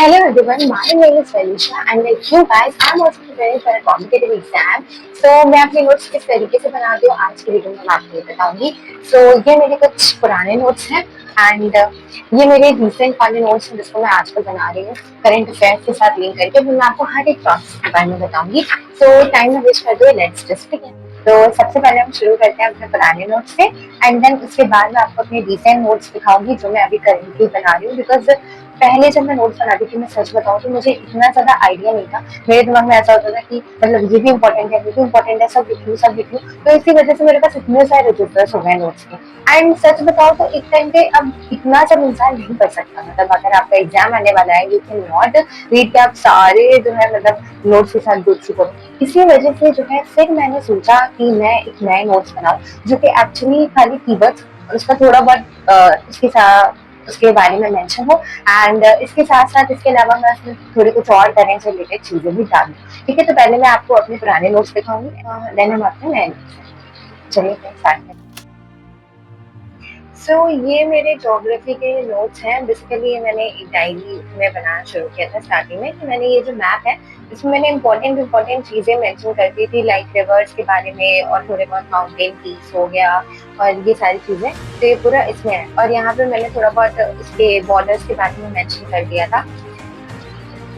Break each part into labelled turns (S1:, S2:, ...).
S1: Hello everyone, my name is Felicia and like you guys, I'm also preparing for a competitive exam. So मैं अपने notes किस तरीके से बनाती हूँ आज की वीडियो में मैं आपको ये बताऊंगी. So ये मेरे कुछ पुराने नोट्स हैं एंड ये मेरे रिसेंट वाले नोट्स हैं जिसको मैं आजकल बना रही हूँ करंट अफेयर्स के साथ लिंक करके. मैं आपको हर एक टॉपिक के बारे में बताऊंगी. So टाइम ना वेस्ट कर दो, लेट्स जस्ट बिगिन. तो सबसे पहले हम शुरू करते हैं अपने पुराने नोट्स से एंड देन उसके बाद मैं आपको अपने रिसेंट नोट्स दिखाऊंगी जो मैं अभी करेंटली बना रही हूँ. बिकॉज पहले जब मैं नोट्स बनाती थी, मैं सच बताऊँ तो मुझे इतना ज़्यादा आइडिया नहीं था. मेरे दिमाग में ऐसा होता था कि मतलब ये भी इम्पोर्टेंट है, ये भी इम्पोर्टेंट है, सब लिख लूँ. तो इसी वजह से मेरे पास इतने सारे रजिस्टर्स हो गए नोट्स के. एंड सच बताओ तो एक टाइम पे अब इतना सब इंसान नहीं कर सकता. मतलब अगर आपका एग्जाम आने वाला है, यू कैन नॉट रीड के आप सारे जो है मतलब नोट्स के साथ गुड चुको. इसी वजह से जो है फिर मैंने सोचा कि मैं एक नए नोट्स बनाऊं जो कि एक्चुअली खाली कीवर्ड्स उसका थोड़ा बहुत उसके साथ उसके बारे में मेंशन हो एंड इसके साथ साथ इसके अलावा मैं उसमें थोड़ी कुछ और करंट से रिलेटेड चीजें भी डालूं. ठीक है, तो पहले मैं आपको अपने पुराने नोट्स दिखाऊंगी, देन हम अपने नए नोट्स. चलिए स्टार्ट करते हैं. सो ये मेरे ज्योग्राफी के नोट्स हैं. बेसिकली ये मैंने एक डायरी में बनाना शुरू किया था स्टार्टिंग में कि मैंने ये जो मैप है इसमें मैंने इम्पोर्टेंट चीज़ें मेंशन कर दी थी, लाइक रिवर्स के बारे में और थोड़े बहुत माउंटेन पीस हो गया और ये सारी चीज़ें. तो ये पूरा इसमें है और यहाँ पे मैंने थोड़ा बहुत इसके बॉर्डर्स के बारे में मेंशन कर दिया था.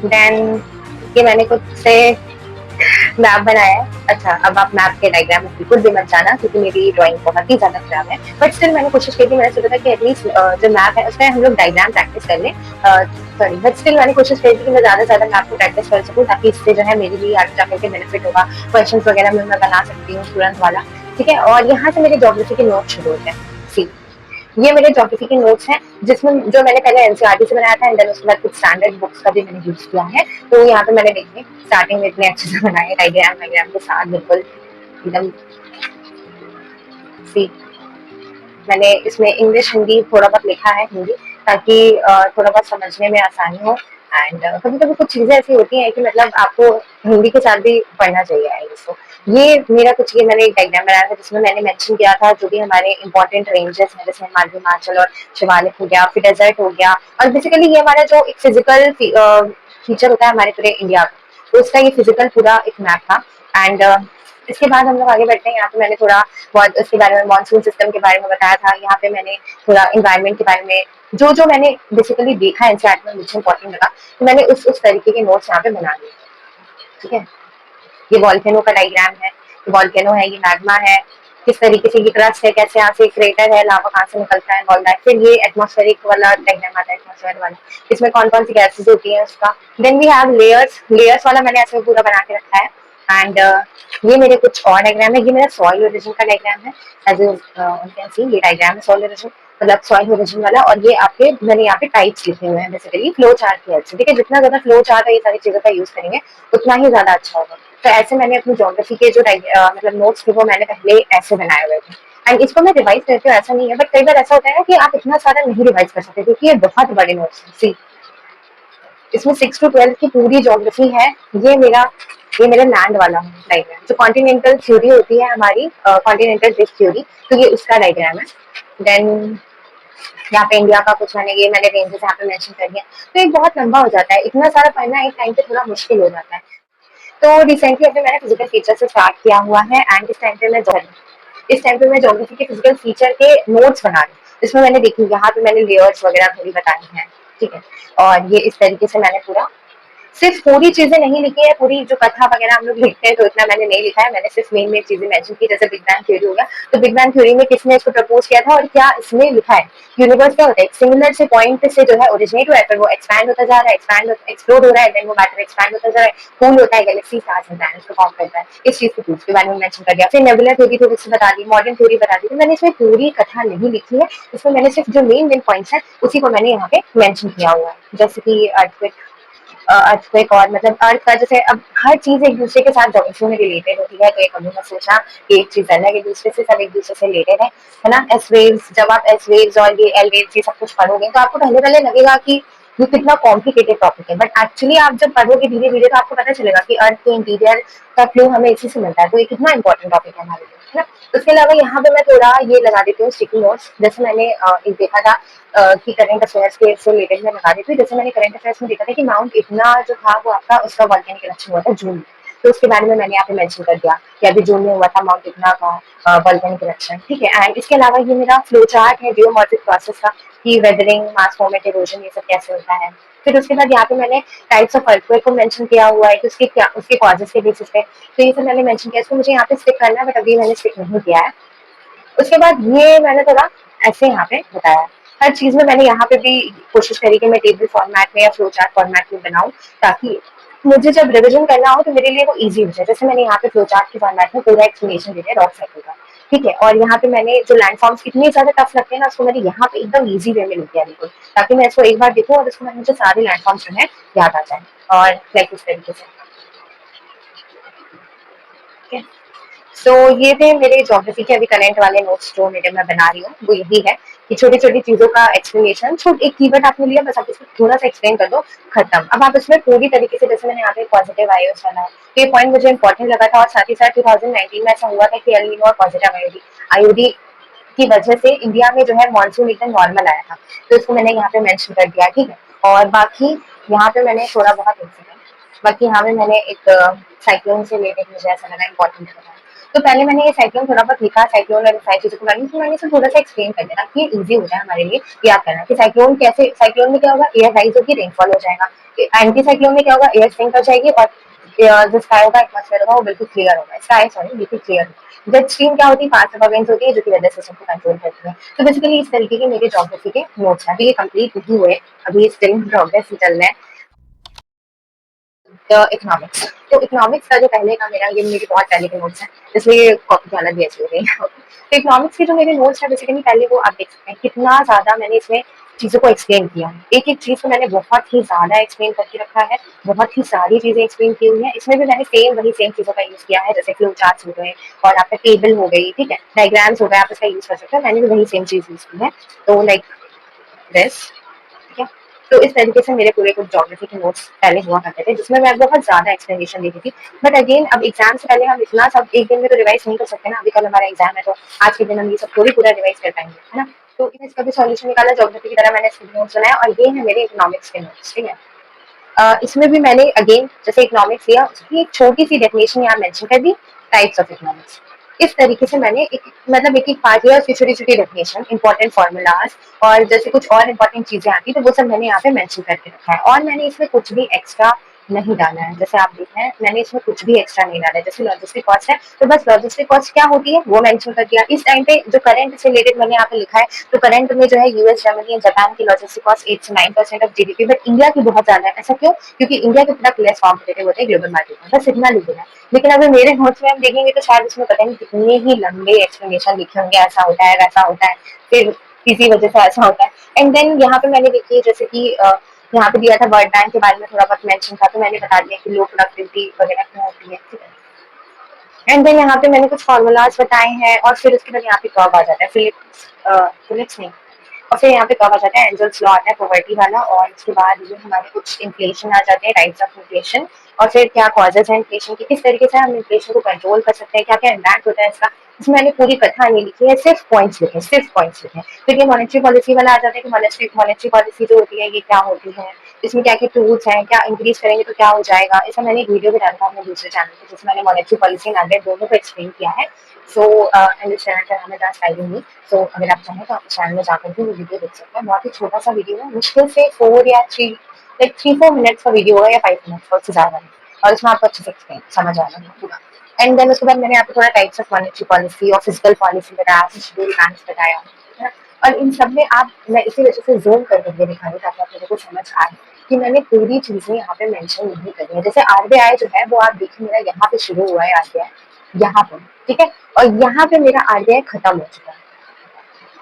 S1: देन ये मैंने कुछ से मैप बनाया है. अच्छा, अब आप मैप के डायग्राम में बिल्कुल भी मत जाना क्योंकि मेरी ड्राइंग बहुत ही ज्यादा खराब है. बट स्टिल मैंने कोशिश की थी, मैंने सोचा था कि एटलीस्ट जो मैप है उसमें हम लोग डायग्राम प्रैक्टिस कर लें. सॉरी, बट स्टिल मैंने कोशिश की थी कि मैं ज्यादा से ज्यादा मैप को प्रैक्टिस कर सकूँ ताकि इससे जो है मेरे लिए आगे जाकर के बेनिफिट होगा. क्वेश्चन वगैरह में मैं बना सकती हूँ तुरंत वाला. ठीक है, और यहाँ से मेरे ज्योग्राफी के नोट शुरू होते हैं. सी, ये मेरे ज्योग्राफी के नोट्स हैं जिसमें जो मैंने पहले एनसीईआरटी से बनाया था एंड देन उसके बाद कुछ स्टैंडर्ड बुक्स का भी मैंने यूज किया है. तो यहाँ पे मैंने देखिए स्टार्टिंग में इतने अच्छे से बनाए डायग्राम के साथ बिल्कुल एकदम. सी, मैंने इसमें इंग्लिश हिंदी थोड़ा बहुत लिखा है, हिंदी, ताकि थोड़ा बहुत समझने में आसानी हो. एंड कभी कभी कुछ चीजें ऐसी होती हैं कि मतलब आपको हिंदी के साथ भी पढ़ना चाहिए है इसको. ये मेरा कुछ ये मैंने एक डायग्राम बनाया था जिसमें मैंने मेंशन किया था जो भी हमारे इंपॉर्टेंट रेंजेस हैं, जैसे हमारे हिमाचल और शिवालिक हो गया, फिर डेजर्ट हो गया. और बेसिकली ये हमारा जो एक फिजिकल फीचर होता है हमारे पूरे इंडिया का, तो उसका ये फिजिकल पूरा एक मैप था. एंड इसके बाद हम लोग आगे बढ़ते हैं. यहाँ पे मैंने थोड़ा बहुत इसके बारे में मानसून सिस्टम के बारे में बताया था. यहाँ पे मैंने थोड़ा इन्वायरमेंट के बारे में जो जो मैंने बेसिकली देखा एनसीईआरटी में मुझे इंपॉर्टेंट लगा तो मैंने उस तरीके के नोट्स यहाँ पे बना दिए. ठीक है, ये वॉल्केनो का डायग्राम है. वॉल्केनो है, ये मैग्मा है, किस तरीके से ये क्रस्ट है, कैसे यहाँ से क्रेटर है, लावा कहाँ से निकलता है, ऑल दैट. फिर ये एटमॉस्फेरिक वाला डायग्राम आता है, एटमॉस्फेयर वाला, इसमें कौन कौन सी गैसेस होती है उसका. देन वी हैव लेयर्स वाला मैंने ऐसे पूरा बना के रखा है. एंड ये मेरे कुछ और डायग्राम है. ये मेरा सॉइल ओरिजिन का डायग्राम है. एज यू कैन सी, ये डायग्राम है सॉइल ओरिजिन, मतलब सॉइल ओरिजिन वाला. और ये आपके मैंने यहाँ पे टाइप्स लिखे हुए हैं बेसिकली फ्लो चार्ट की हेल्प से. ठीक है, जितना ज्यादा फ्लो चार्ट है ये सारी चीजों का यूज करेंगे उतना ही ज्यादा अच्छा होगा. तो ऐसे मैंने अपनी ज्योग्राफी के जो मतलब नोट्स थे वो मैंने पहले ऐसे बनाए हुए थे. एंड इसको मैं रिवाइज करती हूँ ऐसा नहीं है, बट कई बार ऐसा होता है ना कि आप इतना सारा नहीं रिवाइज कर सकते क्योंकि ये बहुत बड़े नोट्स हैं. सी, इसमें 6 to 12 की पूरी ज्योग्राफी है. ये मेरा लैंड वाला डायग्राम, जो कॉन्टिनेंटल थ्योरी होती है हमारी, कॉन्टिनेंटल ड्रिफ्ट थ्योरी, तो ये उसका डायग्राम है. देन यहाँ पे इंडिया का कुछ मैंने रेंजेस यहाँ पे मेंशन कर दिया. तो एक बहुत लंबा हो जाता है, इतना सारा पढ़ना एक टाइम पे थोड़ा मुश्किल हो जाता है. तो रिसेंटली अभी मैंने फिजिकल फीचर से स्टार्ट किया हुआ है एंड इस टाइम पे मैं ज्योग्राफी के फिजिकल फीचर के नोट्स बना रही हूँ. इसमें मैंने देखी यहाँ पे मैंने लेयर्स वगैरह थोड़ी बताई हैं. ठीक है, और ये इस तरीके से मैंने पूरा सिर्फ पूरी चीजें नहीं लिखी है. पूरी जो कथा वगैरह हम लोग लिखते हैं तो इतना मैंने नहीं लिखा है. मैंने सिर्फ मेन मेन चीजें मेंशन की, जैसे बिग बैंग थ्योरी हो गया. तो बिग बैंग थ्योरी में किसने इसको प्रपोज किया था और क्या इसमें लिखा है. यूनिवर्स क्या होता है, एक सिंगुलर से पॉइंट से जो है ओरिजिनेट हुआ है, फिर वो एक्सपैंड होता जा रहा है, एक्सप्लोड हो रहा है, देन वो मैटर एक्सपैंड होता जा रहा है, कूल होता है, गैलेक्सी स्टार्स एंड प्लैनेट्स को फॉर्म करता है. इस चीज को प्रूफ के बारे में मेंशन कर दिया. फिर नेबुलर थ्योरी थोड़ी सी बता दी, मॉडर्न थ्योरी बता दी. तो मैंने इसमें पूरी कथा नहीं लिखी है, इसमें मैंने सिर्फ जो मेन मेन पॉइंट्स है उसी को मैंने यहाँ पे मेंशन किया हुआ है. जैसे कि अर्थक्वेक और मतलब अर्थ का, जैसे अब हर चीज एक दूसरे के साथ ज्योग्राफी में रिलेटेड होती है. तो एक अभी मैं सोचा कि एक चीज अलग एक दूसरे से, सब एक दूसरे से रिलेटेड है ना. एस वेव्स, जब आप एस वेव्स और ये एल वेव्स ये सब कुछ पढ़ोगे तो आपको पहले पहले लगेगा कि ये कितना कॉम्प्लिकेटेड टॉपिक है, बट एक्चुअली आप जब पढ़ोगे धीरे धीरे तो आपको पता चलेगा कि अर्थ के इंटीरियर का क्लू हमें इसी से मिलता है, तो ये कितना इंपॉर्टेंट टॉपिक है हमारे लिए, है ना। उसके अलावा यहाँ पे मैं थोड़ा ये लगा देती हूँ स्टिकी नोट्स, जैसे मैंने एक देखा था कि करंट अफेयर्स के से रिलेटेड मैं लगा देती हूँ। जैसे मैंने करंट अफेयर्स में देखा था कि माउंट इतना जो था वो आपका उसका वॉल्केनिक इरप्शन हुआ था जून में, तो उसके बारे में मैंने यहाँ पे मेंशन कर दिया कि अभी जून में हुआ था माउंट इतना का वॉल्केनिक इरप्शन, ठीक है। एंड इसके अलावा ये मेरा फ्लो चार्ट है जियोमॉर्फिक प्रोसेस का, कि वेदरिंग, मास फॉर्मेट, इरोजन, ये सब कैसे होता है। फिर उसके बाद यहाँ पे मैंने टाइप्स ऑफ अर्थक्वेक को मेंशन किया हुआ है कि उसके क्या, उसके कॉजेस के बेसिस पे, तो ये सब मैंने मेंशन किया। इसको मुझे यहाँ पे स्टिक करना है, बट अभी मैंने स्टिक नहीं किया है। उसके बाद ये मैंने थोड़ा ऐसे यहाँ पे बताया, हर चीज में मैंने यहाँ पे भी कोशिश करी कि मैं टेबल फॉर्मेट में या फ्लो चार्ट फॉर्मेट में बनाऊं, ताकि मुझे जब रिविजन करना हो तो मेरे लिए वो इजी हो जाए। जैसे मैंने यहाँ पे फ्लो चार्ट के फॉर्मेट में पूरा एक्सप्लेनेशन दिया है रॉक साइकिल का, ठीक है। और यहाँ पे मैंने जो लैंडफॉर्म्स इतने ज्यादा टफ लगते हैं ना, उसको मैंने यहाँ पे एकदम इजी वे में लिख दिया बिल्कुल, ताकि मैं इसको एक बार देखूँ और उसके बाद मुझे सारे लैंडफॉर्म्स जो है याद आ जाए, और लाइक इस तरीके से, ठीक है। सो ये थे मेरे ज्योग्राफी के अभी करंट वाले नोट्स जो मेरे मैं बना रही हूँ, वो यही है कि छोटी छोटी चीजों का एक्सप्लेनेशन, छोट एक कीवर्ड आपने लिया बस आप इसको थोड़ा सा एक्सप्लेन कर दो, खत्म। अब आप इसमें पूरी तरीके से, जैसे मैंने यहाँ पे पॉजिटिव आयोस वाला है, तो ये पॉइंट मुझे इंपॉर्टेंट लगा था, और साथ ही साथ 2019 में ऐसा हुआ था कि एल नीनो और पॉजिटिव आयोडी आयोडी की वजह से इंडिया में जो है मानसून एकदम नॉर्मल आया था, तो इसको मैंने यहाँ पे मेंशन कर दिया, ठीक है। और बाकी यहाँ पे मैंने थोड़ा बहुत बाकी यहाँ पे मैंने एक साइक्लोन से रिलेटेड मुझे ऐसा लगा इम्पोर्टेंट लगा, तो पहले मैंने ये साइक्लोन थोड़ा बहुत लिखा, साइक्लोन और सारी चीजों के बारे में, तो मैंने इसे थोड़ा सा एक्सप्लेन कर दिया ताकि इजी हो जाए हमारे लिए याद करना कि साइक्लोन कैसे, साइक्लोन में क्या होगा, एयर राइज होगी, रेनफॉल हो जाएगा। एंटी साइक्लोन में क्या होगा, एयर सिंक हो जाएगी, और जो स्काई होगा, एटमॉस्फेयर होगा, वो बिल्कुल क्लियर होगा, स्काई सॉरी बिल्कुल क्लियर होगा। जेट स्ट्रीम क्या होती है, पांच विंड्स होती है जो कि वेदर सिस्टम को कंट्रोल करती है। तो बेसिकली इस तरीके के मेरे ज्योग्राफी के नोट्स हैं, अभी ये कंप्लीट नहीं हुए, अभी स्टिल प्रोग्रेस चल रहा है। इकोनॉमिक्स, तो इकोनॉमिक्स का जो पहले का मेरा, ये मेरे बहुत पहले के नोट्स हैं, इसलिए कॉपी की हालत भी ऐसी हो गई है। तो इकोनॉमिक्स के जो मेरे नोट्स हैं बेसिकली पहले वो आप देख सकते हैं कितना ज्यादा मैंने इसमें चीजों को एक्सप्लेन किया है, एक एक चीज को मैंने बहुत ही ज्यादा एक्सप्लेन करके रखा है, बहुत ही सारी चीजें एक्सप्लेन की हुई है। इसमें भी मैंने सेम वही सेम चीजों का यूज किया है, जैसे फ्लो चार्ट्स हो गए और आपका टेबल हो गई, ठीक है, डायग्राम्स हो गए, आप इसका यूज कर सकते हैं, मैंने भी वही सेम चीज यूज की है। तो लाइक दिस, ठीक है। तो इस तरीके से मेरे पूरे कुछ ज्योग्राफी के नोट्स पहले हुआ करते थे, जिसमें मैं बहुत ज्यादा एक्सप्लेनेशन देती थी। बट अगेन अब एग्जाम से पहले हम इतना सब एक दिन में तो रिवाइज नहीं कर सकते ना, अभी कल हमारा एग्जाम है, तो आज के दिन हम ये सब थोड़ी पूरा रिवाइज कर पाएंगे, है ना। तो इसका भी सॉल्यूशन निकाला ज्योग्राफी की तरह, मैंने इसके नोट्स बनाया, और ये है मेरे इकोनॉमिक्स के नोट्स, ठीक है। इसमें भी मैंने अगेन जैसे इकोनॉमिक्स लिया, उसकी एक छोटी सी डेफिनेशन यहाँ मेंशन कर दी, टाइप्स ऑफ इकोनॉमिक्स। इस तरीके से मैंने एक मतलब एक पार्ट लिया, उसकी छोटी छोटी डेफिनेशन, इंपॉर्टेंट फॉर्मूलाज, और जैसे कुछ और इंपॉर्टेंट चीजें आती तो वो सब मैंने यहाँ पे मेंशन करके रखा है, और मैंने इसमें कुछ भी एक्स्ट्रा नहीं डाला है। जैसे आप देख रहे हैं मैंने इसमें कुछ भी एक्स्ट्रा नहीं डाला है, जैसे लॉजिस्टिक कॉस्ट है तो बस लॉजिस्टिक कॉस्ट क्या होती है वो मेंशन कर दिया। इस टाइम पे जो करंट से रिलेटेड मैंने यहाँ पे लिखा है, तो करंट में जो है यूएस, जर्मनी, जापान की लॉजिस्टिक कॉस्ट 8 से 9% ऑफ जीडीपी, बट इंडिया की बहुत ज्यादा है। ऐसा क्यों? क्योंकि इंडिया के प्रोडक्ट लेस कॉम्पिटेटिव होते हैं ग्लोबल मार्केट में, बस इतना लिखना है। लेकिन अगर मेरे नोट्स में हम देखेंगे तो शायद उसमें पता नहीं कितने ही लंबे एक्सप्लेनेशन लिखे होंगे, ऐसा होता है वैसा होता है, फिर किसी वजह से ऐसा होता है। एंड देन यहाँ पे मैंने देखी जैसे कि यहाँ पे दिया था वर्ल्ड बैंक के बारे में थोड़ा बहुत मेंशन था, तो मैंने बता दिया कि लो प्रोडक्टिविटी वगैरह क्यों होती है, ठीक है। एंड देन यहाँ पे मैंने कुछ फॉर्मूलाज बताए हैं, और फिर उसके बाद यहाँ पे कर्व आ जाता है, फिलिप्स नहीं, और फिर यहाँ पे कर्व आ जाता है, एंजल्स लॉ आता है पॉवर्टी वाला, और उसके बाद ये हमारे कुछ इन्फ्लेशन आ जाते हैं, टाइप्स ऑफ इन्फ्लेशन, और फिर क्या कॉजेज है इन्फ्लेशन की, किस तरीके से हम इन्फ्लेशन को कंट्रोल कर सकते हैं, क्या क्या इम्पैक्ट होता है इसका। इसमें मैंने पूरी कथा नहीं लिखी है, सिर्फ पॉइंट्स लिखे, सिर्फ पॉइंट्स लिखे। फिर ये मॉनेटरी पॉलिसी वाला आ जाता है कि मॉनेटरी पॉलिसी जो होती है ये क्या होती है, इसमें क्या क्या टूल्स हैं, क्या इंक्रीज करेंगे तो क्या हो जाएगा। इसका मैंने एक वीडियो भी डाला था अपने दूसरे चैनल पे, जिसमें मैंने मॉनेटरी पॉलिसी एंड आरबीआई दोनों को एक्सप्लेन किया है। सो एंड इस चैनल का नाम है दास टाइलिंग। सो अगर आप चाहें तो आप चैनल में जाकर भी वो वीडियो देख सकते हैं, बहुत ही छोटा सा वीडियो है, मुश्किल से 3-4 मिनट्स का वीडियो है, या 5 मिनट्स का, उससे ज्यादा नहीं, और इसमें आपको अच्छे से एक्सप्लेन समझ आ जाएगा पूरा। एंड देन उसके बाद मैंने आपको थोड़ा टाइप्स ऑफ मॉनेटरी पॉलिसी और फिजिकल पॉलिसी बताया, शेड्यूल बैंक्स बताया, है ना। और इन सब में आप, मैं इसी वजह से जोन कर करके दिखा रही हूँ ताकि आप लोगों को समझ आए कि मैंने पूरी चीजें यहाँ पे मेंशन नहीं करी है। जैसे आरबीआई जो है वो आप देखिए मेरा यहाँ पे शुरू हुआ है आरबीआई, यहाँ पे, ठीक है, और यहाँ पे मेरा आरबीआई खत्म हो चुका है,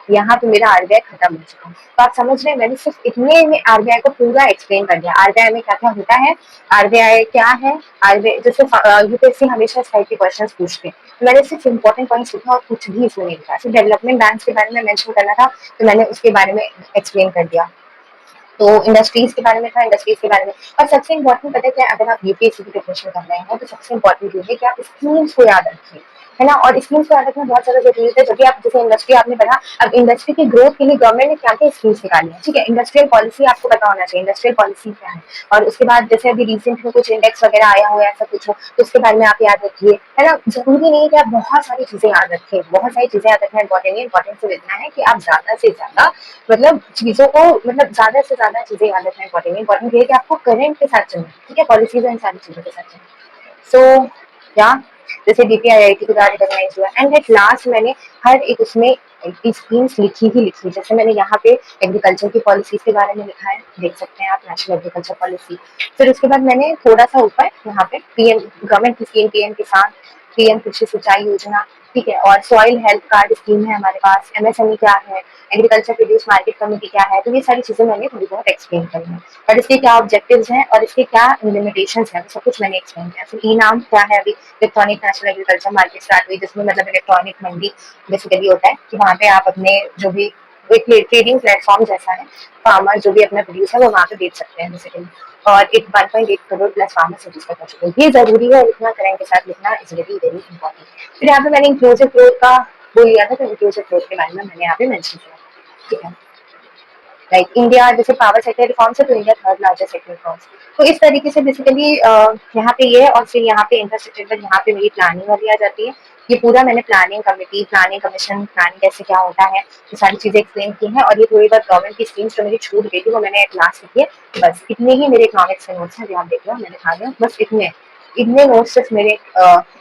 S1: यहाँ पे मेरा आरबीआई खत्म हो चुका है। तो आप समझ रहे हैं मैंने सिर्फ इतने में आरबीआई को पूरा एक्सप्लेन कर दिया, आरबीआई में क्या क्या होता है, आरबीआई क्या है, आरबीआई जैसे यूपीएससी हमेशा इस टाइप के क्वेश्चन पूछते हैं, तो मैंने सिर्फ इंपॉर्टेंट पॉइंट्स लिखा और कुछ भी इसमें नहीं लिखा। सिर्फ डेवलपमेंट बैंक के बारे में मेंशन करना था तो मैंने उसके बारे में एक्सप्लेन कर दिया, तो इंडस्ट्रीज के बारे में था, इंडस्ट्रीज के बारे में। और सबसे इम्पोर्टेंट पता है क्या, अगर आप यूपीएससी की प्रिपरेशन कर रहे हैं तो सबसे इम्पोर्टेंट ये है कि आप स्कीम्स को याद रखें, है ना। और स्कीम्स को याद रखना बहुत ज्यादा जरूरी है। जब भी आप जैसे इंडस्ट्री आपने पढ़ा, अब इंडस्ट्री की ग्रोथ के लिए गवर्नमेंट ने क्या क्या स्कीम्स निकाली है, ठीक है। इंडस्ट्रियल पॉलिसी आपको पता होना चाहिए, इंडस्ट्रियल पॉलिसी क्या है। और उसके बाद जैसे अभी रिसेंट में कुछ इंडेक्स वगैरह आया हो, ऐसा कुछ हो, तो उसके बारे में आप याद रखिए, है ना। जरूरी नहीं है कि आप बहुत सारी चीजें याद रखें, बहुत सारी चीजें याद रखना इंपॉर्टेंट है। इंपॉर्टेंट सिर्फ इतना है कि आप ज्यादा से ज्यादा मतलब चीजों को, मतलब ज्यादा से ज्यादा चीजें याद रखना इंपॉर्टेंट है। इंपॉर्टेंट ये है कि आपको करंट के साथ चलना, ठीक है, पॉलिसीज इन सारी चीजों के साथ चलना। सो या जैसे डीपीआईआईटी के द्वारा रिकॉग्नाइज हुआ, एंड एट लास्ट मैंने हर एक उसमें स्कीम्स लिखी ही लिखी। जैसे मैंने यहाँ पे एग्रीकल्चर की पॉलिसीज के बारे में लिखा है, देख सकते हैं आप, नेशनल एग्रीकल्चर पॉलिसी। फिर उसके बाद मैंने थोड़ा सा ऊपर यहाँ पे पीएम गवर्नमेंट की स्कीम, पीएम किसान, पीएम कृषि सिंचाई योजना, ठीक है, और सॉइल हेल्थ कार्ड स्कीम है हमारे पास, एमएसएमई क्या है, एग्रीकल्चर प्रोड्यूस मार्केट कमेटी क्या है। तो ये सारी चीजें मैंने थोड़ी बहुत एक्सप्लेन करी है, और इसके क्या ऑब्जेक्टिव्स हैं और इसके क्या लिमिटेशंस हैं, सब कुछ मैंने एक्सप्लेन किया। फिर ई नाम क्या है, अभी electronic national agriculture market start हुई, जिसमें मतलब इलेक्ट्रॉनिक मंडी बेसिकली होता है कि वहाँ पे आप अपने जो भी ट्रेडिंग प्लेटफॉर्म जैसा है, फार्मर जो भी अपना प्रोड्यूस है वो वहाँ पे बेच सकते हैं बेसिकली। और एक 1.8 करोड़ प्लस फार्मर सिटीज का पहुंच गई, ये जरूरी है लिखना, करेंट के साथ लिखना इज वेरी वेरी इंपॉर्टेंट। फिर यहाँ पे मैंने इंक्लूसिव ग्रोथ का बोल लिया था, तो इंक्लूसिव ग्रोथ के बारे में मैंने यहाँ पे मेंशन किया, ठीक है। लाइक इंडिया जैसे पावर सेक्टर रिफॉर्म्स है, तो India third largest sector reforms. तो इस तरीके से बेसिकली यहाँ पे ये है, और फिर यहाँ पे इंफ्रास्ट्रक्चर पर यहाँ पे मेरी प्लानिंग वाली आ जाती है। ये पूरा मैंने planning committee, planning commission, planning कैसे क्या होता है, ये सारी चीजें एक्सप्लेन की हैं। और ये थोड़ी बहुत गवर्नमेंट की स्कीम्स जो मेरी छूट गई थी वो मैंने क्लास लिखी है। बस इतने ही मेरे इकोनॉमिक्स के नोट्स हैं, जो आप देख रहे हो मैंने खा दिया, बस इतने इतने नोट्स सिर्फ मेरे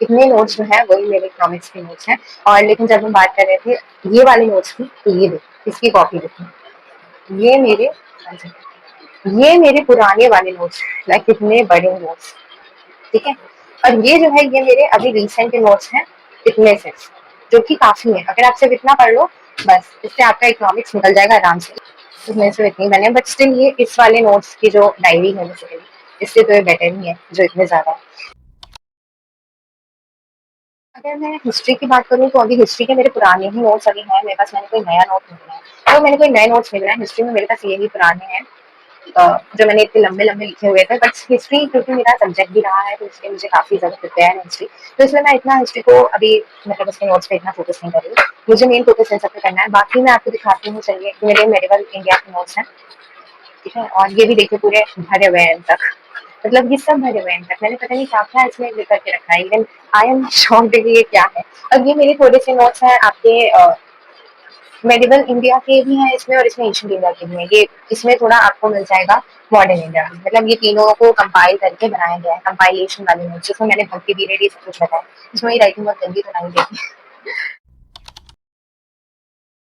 S1: इतने नोट्स जो है वही मेरे इकोनॉमिक्स के नोट्स हैं। और लेकिन जब हम बात कर रहे थे ये वाले नोट्स की, तो ये देखो इसकी कॉपी देखो, ये मेरे ये मेरे पुराने वाले नोट्स, लाइक कितने बड़े नोट्स, ठीक है। और ये जो है ये मेरे अभी रिसेंट के नोट्स हैं, इतने से, जो कि काफी है। अगर आप सिर्फ इतना पढ़ लो बस, इससे आपका इकोनॉमिक्स निकल जाएगा आराम से। इसमें सिर्फ इतनी बने, बट स्टिल ये इस वाले नोट्स की जो डायरी है बेसिकली, इससे तो ये बेटर नहीं है जो इतने ज्यादा। अगर मैं हिस्ट्री की बात करूँ तो अभी हिस्ट्री के मेरे पुराने ही नोट्स अभी हैं मेरे पास, मैंने कोई नया नोट नहीं बनाया है। तो मैंने कोई नए नोट्स नहीं बनाए हिस्ट्री में, मेरे पास ये ही पुराने हैं जो मैंने इतने लंबे लंबे लिखे हुए थे। बट हिस्ट्री क्योंकि मेरा सब्जेक्ट भी रहा है, तो इसलिए मुझे काफी ज्यादा प्रिपेयर है हिस्ट्री, तो इसलिए मैं इतना हिस्ट्री को अभी मतलब उसके नोट्स पे इतना फोकस नहीं कर रही हूँ। मुझे मेन फोकस इन सब पे करना है। बाकी मैं आपको दिखाती हूँ, चलिए मेरे मेडिवल इंडिया के नोट्स हैं, ठीक है। और ये भी देखिए पूरे भरे हुए हैं तक, मतलब ये सब भरे हुए हैं तक, मैंने पता नहीं क्या क्या इसमें लेकर के रखा है, इवन आई एम शॉक्ड कि ये क्या है। और ये मेरे थोड़े से नोट्स हैं आपके मेडिवल इंडिया के भी हैं इसमें, और इसमें एंशिएंट इंडिया के भी हैं। ये इसमें थोड़ा आपको मिल जाएगा मॉडर्न इंडिया, मतलब ये तीनों को कंपाइल करके बनाया गया है, कंपाइलेशन वाले नोट्स, जिसमें मैंने भक्ति पीरियड ये सब कुछ बताया। इसमें राइटिंग बहुत गंदी बनाई गई है।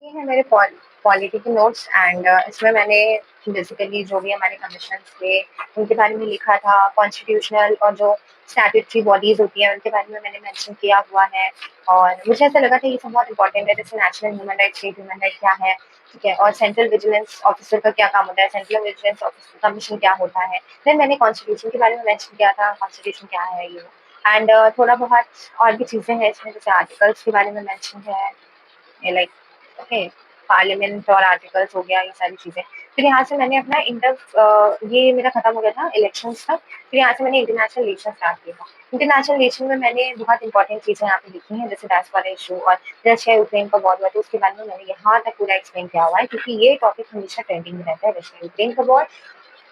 S1: ये है मेरे पॉलिटी के नोट्स, एंड इसमें मैंने बेसिकली जो भी हमारे कमीशन थे उनके बारे में लिखा था, कॉन्स्टिट्यूशनल और जो स्टैट्यूटरी बॉडीज होती हैं उनके बारे में मैंने मेंशन किया हुआ है। और मुझे ऐसा लगा था ये सब बहुत इंपॉर्टेंट है, जैसे national human right, state human right क्या है, ठीक है, और सेंट्रल विजिलेंस ऑफिसर का क्या काम होता है, सेंट्रल विजिलेंस ऑफिसर कमीशन क्या होता है। फिर मैंने कॉन्स्टिट्यूशन के बारे में मेंशन किया था, कॉन्स्टिट्यूशन क्या है ये, एंड थोड़ा बहुत और भी चीजें हैं इसमें, जैसे आर्टिकल्स के बारे में मेंशन है, लाइक ओके, पार्लियामेंट और आर्टिकल्स हो गया, ये सारी चीजें। फिर यहाँ से मैंने अपना ये मेरा खत्म हो गया था इलेक्शंस तक। फिर यहाँ से मैंने इंटरनेशनल रिलेशन स्टार्ट किया था। इंटरनेशनल रिलेशन में मैंने बहुत इंपॉर्टेंट चीजें यहाँ पे लिखी हैं, जैसे डायस्पोरा इशू और रशिया यूक्रेन का वॉर हुआ, तो उसके बारे में मैंने यहाँ तक पूरा एक्सप्लेन किया हुआ है, क्योंकि ये टॉपिक हमेशा ट्रेंडिंग में रहता है, रशिया यूक्रेन का वॉर।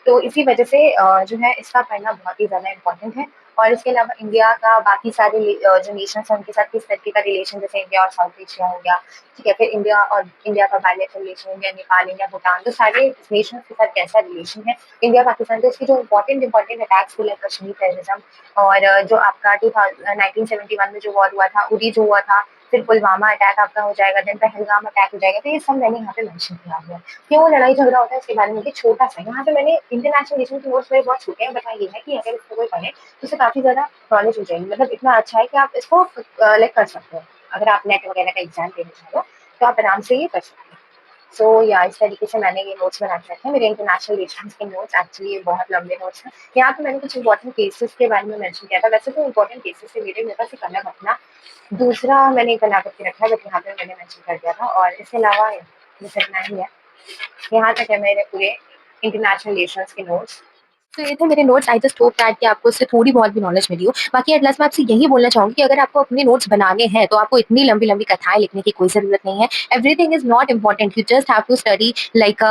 S1: तो इसी वजह से जो है इसका पढ़ना बहुत ही ज़्यादा इम्पोर्टेंट है। और इसके अलावा इंडिया का बाकी सारे जो नेशंस हैं उनके साथ किस तरीके का रिलेशन, जैसे इंडिया और साउथ एशिया हो गया, ठीक है, फिर इंडिया का bilateral relation, India Nepal, India Bhutan, तो सारे नेशंस के साथ कैसा रिलेशन है इंडिया पाकिस्तान, तो इसकी जो इंपॉर्टेंट अटैक्स हुए कश्मीर टेररिज्म, और जो आपका 1971 में जो वॉर हुआ था, उरी जो हुआ था, फिर पुलवामा अटैक आपका हो जाएगा, देन पहलगाम अटैक हो जाएगा, तो ये सब मैंने यहाँ पे मेंशन किया हुआ है। क्यों लड़ाई झगड़ा होता है इसके बारे में भी छोटा सा यहाँ पे मैंने, इंटरनेशनल रिलेशन के नोट्स मेरे बहुत छोटे हैं, बट हाँ ये है कि अगर इसको कोई पढ़े तो उसे काफी ज्यादा नॉलेज हो जाएगी, मतलब इतना अच्छा है कि आप इसको लाइक कर सकते हो। अगर आप नेट वगैरह का एग्जाम देने चाहो तो आप आराम से ये कर सकते हो। सो या इस तरीके से मैंने ये नोट्स बना के रखे हैं, मेरे इंटरनेशनल रिलेशन के नोट्स, एक्चुअली ये बहुत लंबे नोट्स हैं। यहाँ पे मैंने कुछ इंपॉर्टेंट केसेस के बारे में मेंशन किया था, वैसे तो इंपॉर्टेंट केसेस से मेरे पास एक अलग अपना दूसरा मैंने बना करके रखा है, बट यहाँ पे मैंने मेंशन कर दिया था। और इसके अलावा बस इतना ही है, यहाँ तक है मेरे पूरे इंटरनेशनल रिलेशंस के नोट्स।
S2: तो ये थे मेरे notes. I just hope that कि आपको उससे थोड़ी बहुत भी नॉलेज मिली हो। बाकी एट लास्ट मैं आपसे यही बोलना चाहूंगी कि अगर आपको अपने नोट्स बनाने हैं तो आपको इतनी लंबी लंबी कथाएं लिखने की कोई जरूरत नहीं है। Everything is not important, you just have to study like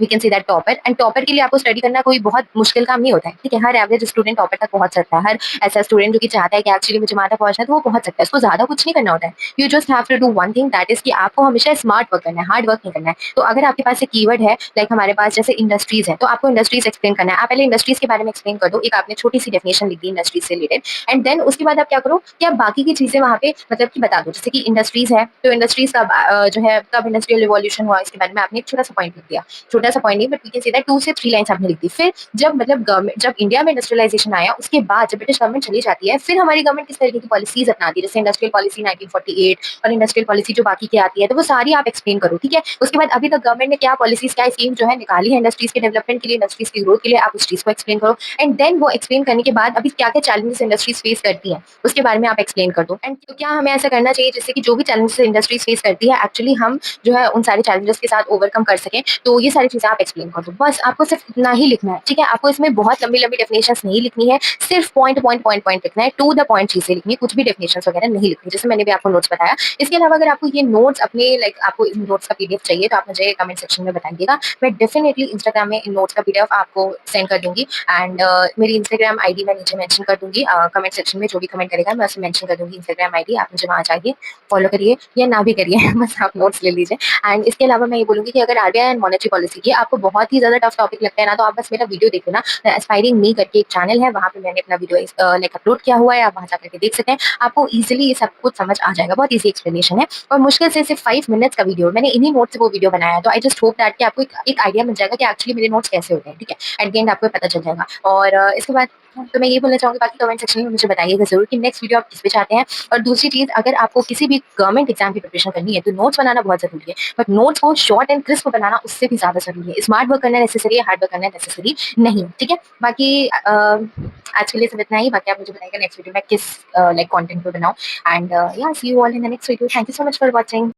S2: we can see that topper. And topper के लिए आपको स्टडी करना कोई बहुत मुश्किल काम नहीं होता है, ठीक है। हर एवरेज स्टूडेंट टॉपर तक पहुंच सकता है। हर ऐसा स्टूडेंट जो कि चाहता है कि एक्चुअली मुझे वहां तक पहुंचना है तो वो पहुंच सकता है। उसको ज्यादा कुछ नहीं करना होता है। You just have to do one thing, that is कि आपको हमेशा स्मार्ट वर्क करना है, हार्ड वर्क नहीं करना है। तो अगर आपके पास एक कीवर्ड है, लाइक हमारे पास जैसे इंडस्ट्रीज है, तो आपको इंडस्ट्रीज एक्सप्लेन करना है। आप पहले इंडस्ट्रीज के बारे में एक्सप्लेन कर दो, एक आपने छोटी सी डेफिनेशन लिख दी इंडस्ट्रीज से रिलेटेड। एंड देन उसके बाद आप क्या करो कि आप बाकी की चीजें वहां पे मतलब कि बता दो। जैसे कि इंडस्ट्रीज है तो इंडस्ट्रीज का जो है कब इंडस्ट्रियल रिवॉल्यूशन हुआ इसके बारे में आपने एक छोटा सा पॉइंट लिख दिया। छोटा सा पॉइंट नहीं, but we can say that 2 से 3 लाइंस आपने लिख दी। फिर जब मतलब गवर्नमेंट, जब इंडिया में इंडस्ट्रियलाइजेशन आया उसके बाद जब ब्रिटिश गवर्नमेंट चली जाती है, फिर हमारी गवर्नमेंट किस तरीके की पॉलिसीज अपनाती है, जैसे इंडस्ट्रियल पॉलिसी 1948 और इंडस्ट्रियल पॉलिसी जो बाकी की आती है, तो वो सारी आप एक्सप्लेन करो, ठीक है। उसके बाद अभी तक गवर्नमेंट ने क्या पॉलिसीज, क्या स्कीम जो है निकाली है इंडस्ट्रीज के डेवलपमेंट के लिए, इंडस्ट्रीज की ग्रोथ के लिए, आप उस चीज को एक्सप्लेन करो। एंड देन वो एक्सप्लेन करने के बाद अभी क्या क्या चैलेंजेस इंडस्ट्रीज फेस करती है उसके बारे में आप एक्सप्लेन कर दो। एंड तो क्या हमें ऐसा करना चाहिए जिससे कि जो भी चैलेंजेस इंडस्ट्रीज फेस करती है एक्चुअली हम जो है उन सारे चैलेंजेस के साथ ओवरकम कर सकें। तो ये सारी चीजें आप एक्सप्लेन कर दो। बस आपको सिर्फ इतना ही लिखना है, ठीक है। आपको इसमें बहुत लंबी लंबी डेफिनेशन नहीं लिखनी है, सिर्फ पॉइंट पॉइंट पॉइंट पॉइंट लिखना है, टू द पॉइंट चीजें लिखनी है, कुछ भी डेफिनेशन वगैरह नहीं लिखनी, जैसे मैंने भी आपको नोट्स बताया। इसके अलावा अगर आपको ये नोट्स अपने लाइक आपको इन नोट्स का पीडीएफ चाहिए तो आप मुझे कमेंट सेक्शन में बताइएगा। मैं डेफिनेटली इंस्टाग्राम में इन नोट्स का पीडीएफ आपको सेंड कर दूंगी। एंड मेरी इंस्टाग्राम आईडी मैं नीचे मेंशन कर दूंगी कमेंट सेक्शन में। जो भी कमेंट करेगा मैं उसे मेंशन कर दूंगी इंस्टाग्राम आईडी, आप मुझे वहां जाइए, फॉलो करिए या ना भी करिए बस आप नोट्स ले लीजिए। एंड इसके अलावा मैं ये बोलूंगी कि अगर आरबीआई एंड मॉनेटरी पॉलिसी की आपको बहुत ही ज्यादा टफ टॉपिक लगता है ना, तो आप बस मेरा वीडियो देख लेना। एस्पायरिंग मी करके एक चैनल है, वहां पे मैंने अपना वीडियो लाइक अपलोड किया हुआ है, आप वहां जाकर के देख सकते हैं। आपको इजिली ये सब कुछ समझ आ जाएगा, बहुत ईजी एक्सप्लेनेशन है और मुश्किल से सिर्फ 5 मिनट्स का वीडियो, मैंने इन्हीं नोट से वो वीडियो बनाया है। तो आई जस्ट होप दैट कि आपको एक आइडिया मिल जाएगा कि एक्चुअली मेरे नोट्स कैसे होते हैं, ठीक है। एट द एंड आपको पता चल जाएगा। और इसके बाद तो मैं ये बोलना चाहूंगी, बाकी कमेंट सेक्शन में मुझे बताइएगा जरूर कि नेक्स्ट वीडियो आप किस पे चाहते हैं। और दूसरी चीज, अगर आपको किसी भी गवर्नमेंट एग्जाम की प्रिपरेशन करनी है तो नोट्स बनाना बहुत जरूरी है, बट नोट्स को शॉर्ट एंड क्रिस्प बनाना उससे भी ज्यादा जरूरी है। स्मार्ट वर्क करना नेसेसरी है, हार्ड वर्क करना नेसेसरी नहीं, ठीक है। बाकी आज के लिए सब इतना ही। बाकी आप मुझे बताइएगा नेक्स्ट वीडियो में किस लाइक कंटेंट पे बनाऊं। एंड या see you all in the next video. Thank you so much for watching.